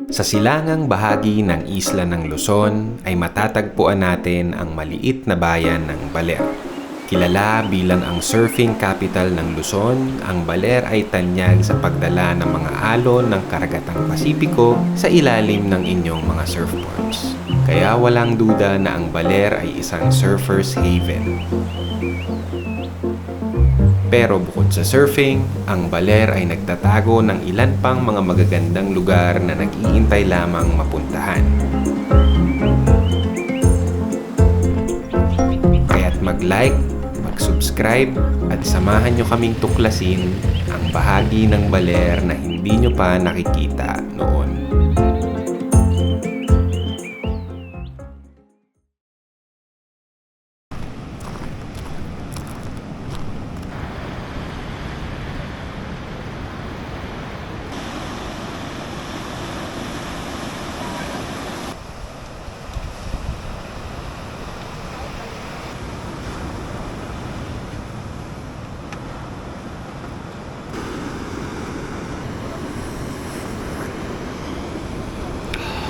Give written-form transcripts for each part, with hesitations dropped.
Sa silangang bahagi ng isla ng Luzon ay matatagpuan natin ang maliit na bayan ng Baler. Kilala bilang ang surfing capital ng Luzon, ang Baler ay tanyag sa pagdala ng mga alon ng Karagatang Pasipiko sa ilalim ng inyong mga surfboards. Kaya walang duda na ang Baler ay isang surfer's haven. Pero bukod sa surfing, ang Baler ay nagtatago ng ilan pang mga magagandang lugar na nag-iintay lamang mapuntahan. Kaya't mag-like, mag-subscribe at samahan nyo kaming tuklasin ang bahagi ng Baler na hindi nyo pa nakikita noon.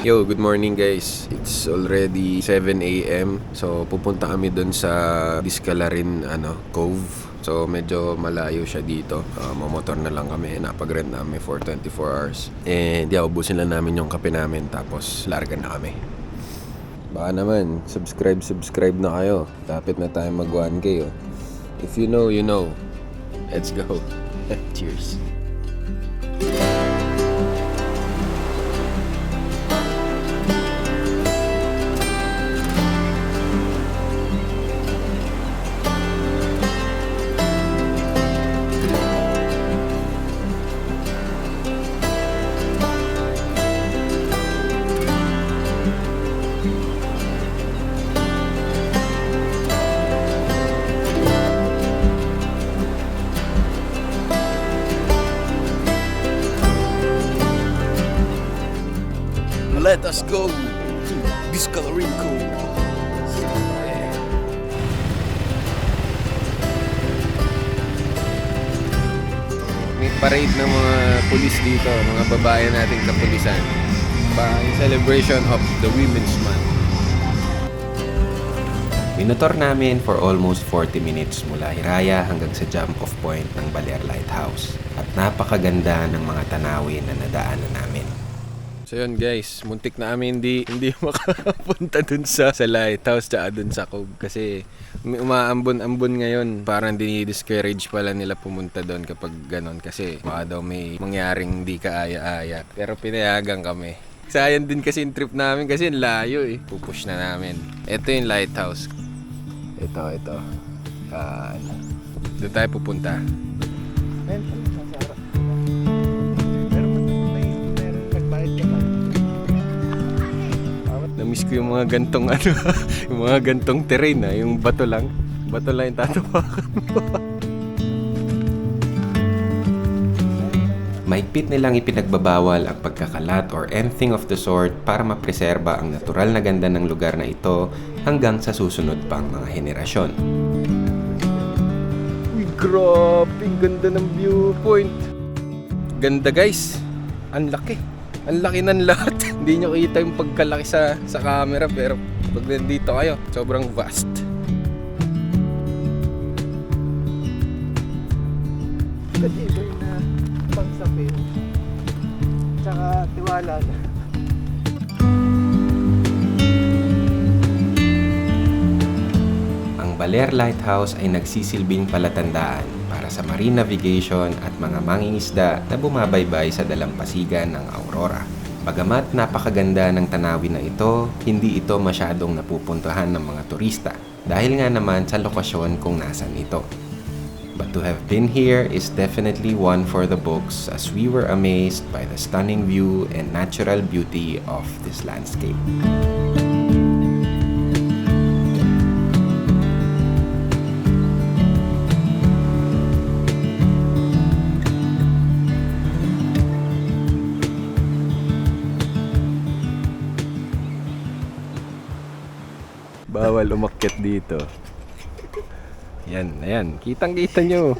Yo, good morning guys. It's already 7 a.m. So pupunta kami dun sa Discalarin Cove. So medyo malayo siya dito. Mamotor na lang kami. Napag-rent namin for 24 hours. And ubusin lang namin yung kape namin. Tapos larga na kami. Baka naman, subscribe na kayo. Lapit na tayo mag 1K. Oh. If you know, you know. Let's go. Cheers. Let us go to Discalarin Cove. May parade ng mga pulis dito, mga babae nating kapulisan. In celebration of the Women's Month. Minotor namin for almost 40 minutes mula Hiraya hanggang sa jump-off point ng Baler Lighthouse. At napakaganda ng mga tanawin na nadaanan namin. So yun guys, muntik na kami hindi makapunta dun sa lighthouse tsaka dun sa cove kasi may umaambon-ambon ngayon. Parang dinidiscourage pala nila pumunta doon kapag ganon kasi baka daw may mangyaring di kaaya-aya. Pero pinayagan kami. Sayang din kasi yung trip namin kasi layo eh. Pupush na namin. Ito yung lighthouse. Ito. Doon tayo pupunta. Namiss ko yung mga gantong yung mga gantong terrain yung bato lang yung tatapakan mo. Mahigpit nilang ipinagbabawal ang pagkakalat or anything of the sort para mapreserba ang natural na ganda ng lugar na ito hanggang sa susunod pang mga henerasyon. Uy, grabe, ang ganda ng viewpoint. Ganda guys, ang laki ng lahat. Hindi nyo kita yung pagkalaki sa camera pero pag nandito kayo, sobrang vast. Katibay na pangsapin tsaka tiwala na. Ang Baler Lighthouse ay nagsisilbing palatandaan para sa marine navigation at mga mangingisda na bumabaybay sa dalampasigan ng Aurora. Bagamat napakaganda ng tanawin na ito, hindi ito masyadong napupuntahan ng mga turista dahil nga naman sa lokasyon kung nasan ito. But to have been here is definitely one for the books as we were amazed by the stunning view and natural beauty of this landscape. Bawal umakyat dito. Ayan. Kitang-kita nyo.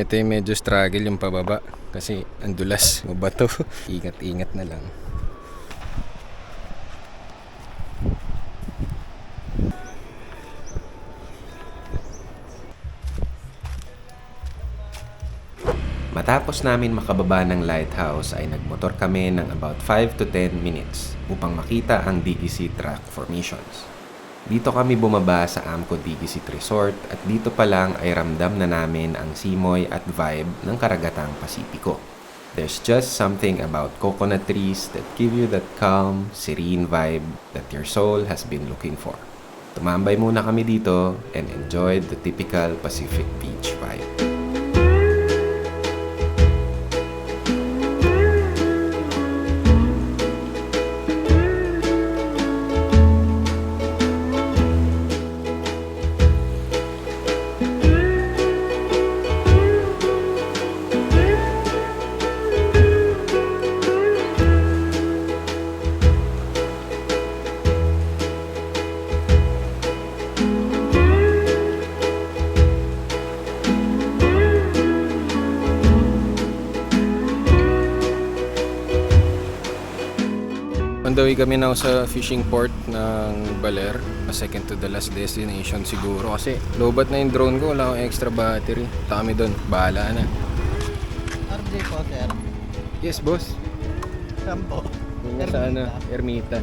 Ito yung medyo struggle yung pababa kasi andulas, mabato. Ingat-ingat na lang. Matapos namin makababa ng lighthouse ay nagmotor kami ng about 5 to 10 minutes upang makita ang Digisit Rock Formations. Dito kami bumaba sa Amco Digisit Resort at dito pa lang ay ramdam na namin ang simoy at vibe ng karagatang Pasipiko. There's just something about coconut trees that give you that calm, serene vibe that your soul has been looking for. Tumambay muna kami dito and enjoyed the typical Pacific Beach vibe. On the way kami now sa fishing port ng Baler, second to the last destination siguro kasi lobat na yung drone ko, wala akong extra battery. Kami doon, bahala na. RJ po, sir. Yes, boss. Saan po? Yun sa Ermita.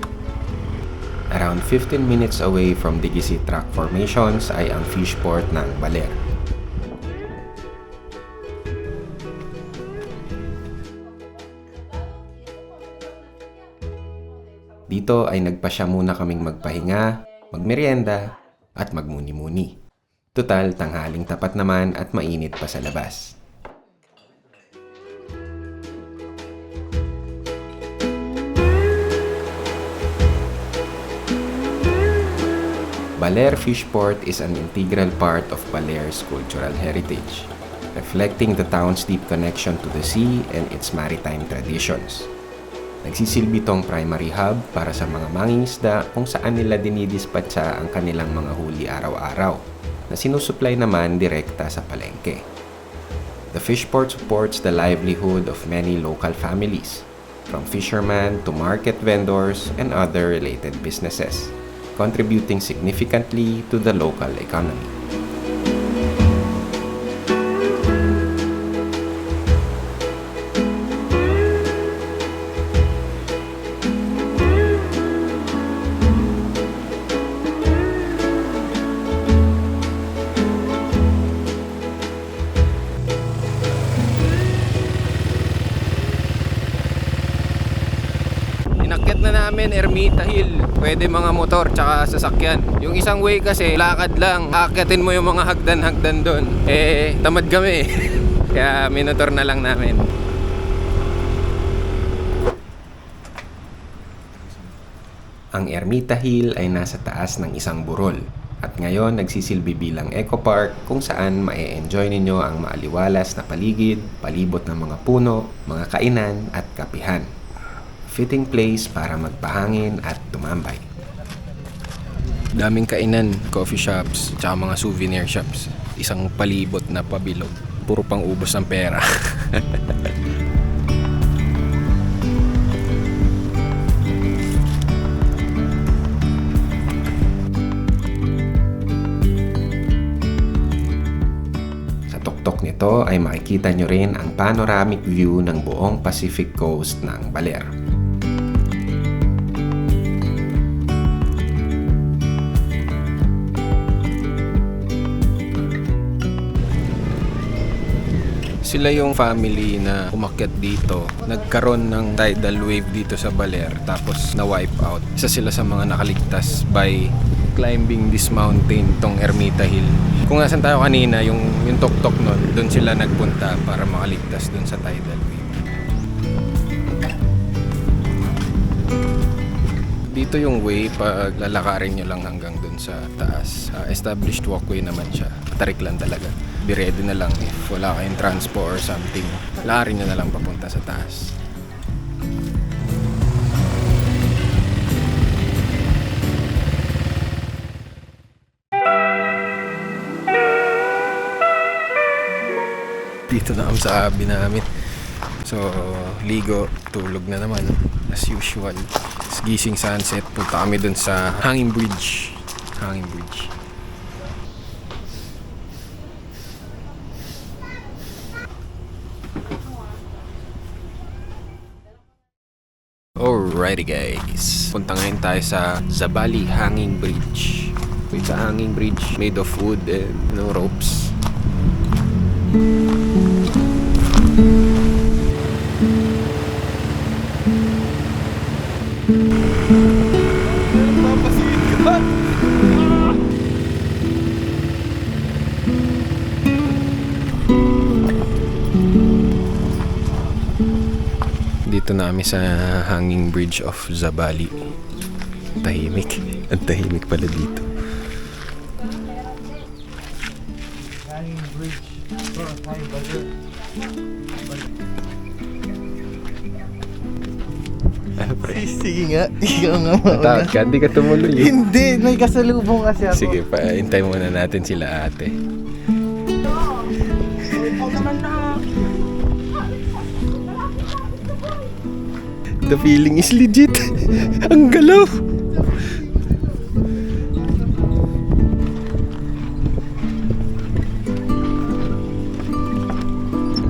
Around 15 minutes away from Digisit Rock Formations ay ang fish port ng Baler. Dito ay nagpasya muna kaming magpahinga, magmerienda, at magmuni-muni. Total, tanghaling tapat naman at mainit pa sa labas. Baler Fish Port is an integral part of Baler's cultural heritage, reflecting the town's deep connection to the sea and its maritime traditions. Nagsisilbi tong primary hub para sa mga mangingisda kung saan nila dinidispatsa ang kanilang mga huli araw-araw na sinusupply naman direkta sa palengke. The fish port supports the livelihood of many local families, from fishermen to market vendors and other related businesses, contributing significantly to the local economy. Inakyat na namin Ermita Hill. Pwede mga motor tsaka sasakyan. Yung isang way kasi lakad lang. Akyatin mo yung mga hagdan-hagdan doon. Tamad kami. Kaya minotor na lang namin. Ang Ermita Hill ay nasa taas ng isang burol. At ngayon nagsisilbi bilang eco park kung saan ma-enjoy ninyo ang maaliwalas na paligid, palibot ng mga puno, mga kainan at kapihan. Fitting place para magpahangin at tumambay. Daming kainan, coffee shops, tsaka mga souvenir shops. Isang palibot na pabilog. Puro pang ubos ng pera. Sa tuktok nito ay makikita nyo rin ang panoramic view ng buong Pacific Coast ng Baler. Sila yung family na umakyat dito. Nagkaroon ng tidal wave dito sa Baler tapos na-wipe out. Isa sila sa mga nakaligtas by climbing this mountain, tong Ermita Hill. Kung nasan tayo kanina, yung tuktok nun, doon sila nagpunta para makaligtas doon sa tidal wave. Dito yung way, pag lalakarin nyo lang hanggang doon sa taas. Established walkway naman siya. Tarik lang talaga. Be ready na lang if wala kayong transpo or something. Lakarin nyo na lang papunta sa taas. Dito na kami sa abi namin. So, ligo, tulog na naman as usual. Tapos gising sunset, punta kami dun sa Hanging Bridge. Hanging Bridge. Alrighty guys, punta ngayon tayo sa Zabali Hanging Bridge. It's a hanging bridge made of wood and ropes. Dito na kami sa Hanging Bridge of Zabali. Tahimik. Ang tahimik pala dito. Hanging bridge. Hi, Baler. Sige nga. Ikaw nga Takot ka, hindi ka tumuloy. Hindi, may kasalubong kasi ako. Sige pa, hintay muna natin sila ate. The feeling is legit. Ang galaw.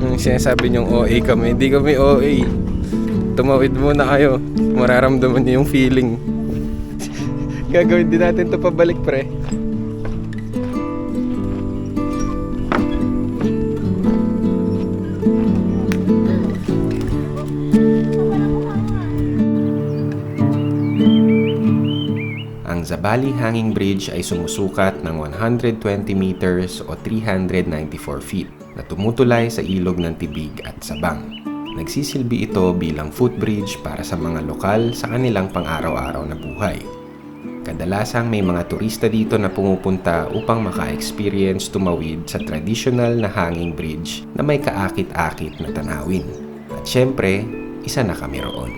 Ang sinasabi niyong OA kami, hindi kami OA. Tumawid muna kayo. Mararamdaman niyo yung feeling. Gagawin din natin to pabalik, pre. Ang Zabali Hanging Bridge ay sumusukat ng 120 meters o 394 feet na tumutulay sa ilog ng Tibig at Sabang. Nagsisilbi ito bilang footbridge para sa mga lokal sa kanilang pang-araw-araw na buhay. Kadalasang may mga turista dito na pumupunta upang maka-experience tumawid sa traditional na hanging bridge na may kaakit-akit na tanawin. At syempre, isa na kami roon.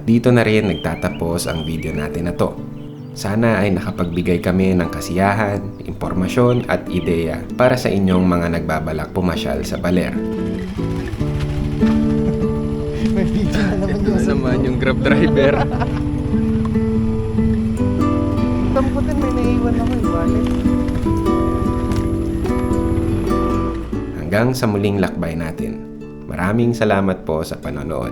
Dito na rin nagtatapos ang video natin na to. Sana ay nakapagbigay kami ng kasiyahan, impormasyon at ideya para sa inyong mga nagbabalak pumasyal sa Baler. May video na naman Ito na naman yung Grab driver. Tamputin, may naiwan ako yung wallet. Hanggang sa muling lakbay natin. Maraming salamat po sa panonood.